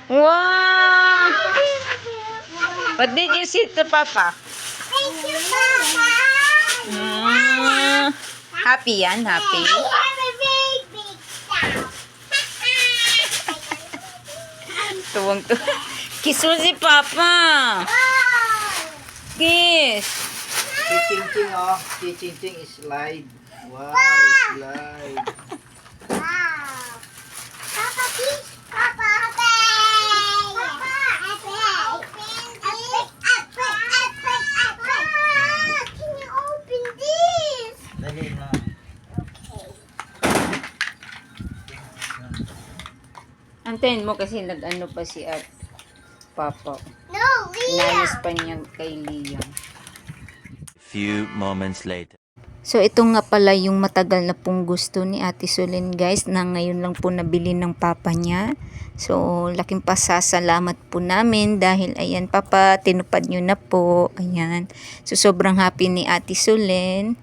Wow! What did you say to Papa? Thank you, Papa. Happy yan, happy. I have a big, big sound. Tuwang-tuwang. Kiss mo si Papa. Kiss. Si Ching-Ching, oh. Si Ching-Ching is slide. Wow, slide. Wow. Papa, please. Papa, happy. Papa, can you open this? Dali na. Antayin mo kasi nag-ano pa si Papa. No, Inayos Leah. pa niya kay Liam. Few moments later. So, ito nga pala yung matagal na pong gusto ni Ate Sulen, guys, na ngayon lang po nabili ng papa niya. So, laking pasasalamat po namin dahil, ayan, Papa, tinupad nyo na po. Ayan. So, sobrang happy ni Ate Sulen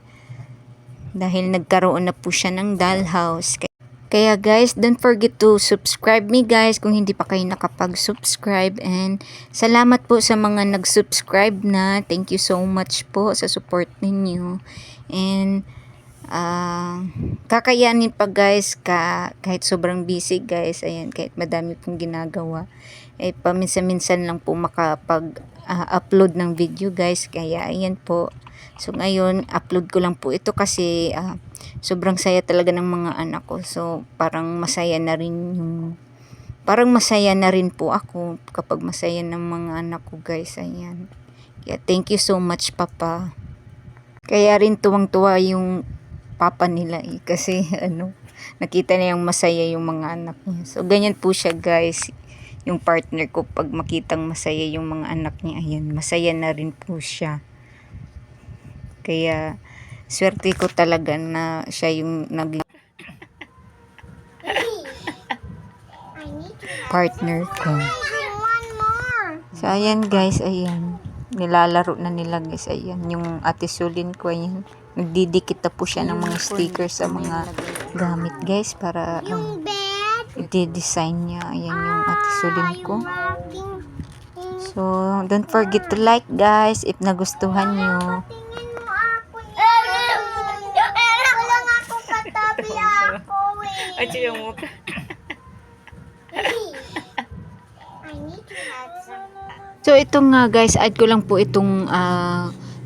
dahil nagkaroon na po siya ng dollhouse. Kaya guys, don't forget to subscribe me guys kung hindi pa kayo nakapag-subscribe, and salamat po sa mga nag-subscribe na. Thank you so much po sa support ninyo. And kakayanin pa guys kahit sobrang busy guys, ayan, kahit madami pong ginagawa, paminsan-minsan lang po makapag-upload ng video guys, kaya ayan po. So ngayon, upload ko lang po ito kasi sobrang saya talaga ng mga anak ko. So parang masaya na rin po ako kapag masaya ng mga anak ko guys, ayan. Kaya thank you so much Papa. Kaya rin tuwang-tuwa yung papa nila kasi nakita na yung masaya yung mga anak niya. So ganyan po siya guys, yung partner ko, pag makitang masaya yung mga anak niya, ayan, masaya na rin po siya. Kaya swerte ko talaga na siya yung partner ko. One more. So ayan guys, ayan, nilalaro na nila guys, ayan, yung Ate Sulen ko, ayan, nagdidikit na po siya ng mga stickers sa mga gamit guys para Yung bed. i-design niya, ayan yung Ate Sulen ko. Rocking. So don't forget to like guys if nagustuhan nyo. Tingin mo ako yan. Wala nga akong katabi ako eh. At yung mukha. I need to have some. So ito nga guys, add ko lang po itong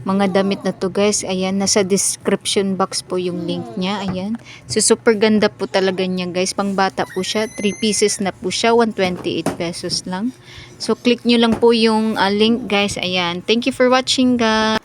mga damit na to guys. Ayan, nasa description box po yung link niya. Ayan. So super ganda po talaga niya guys. Pangbata po siya. 3 pieces na po siya. 128 pesos lang. So click nyo lang po yung link guys. Ayan. Thank you for watching guys.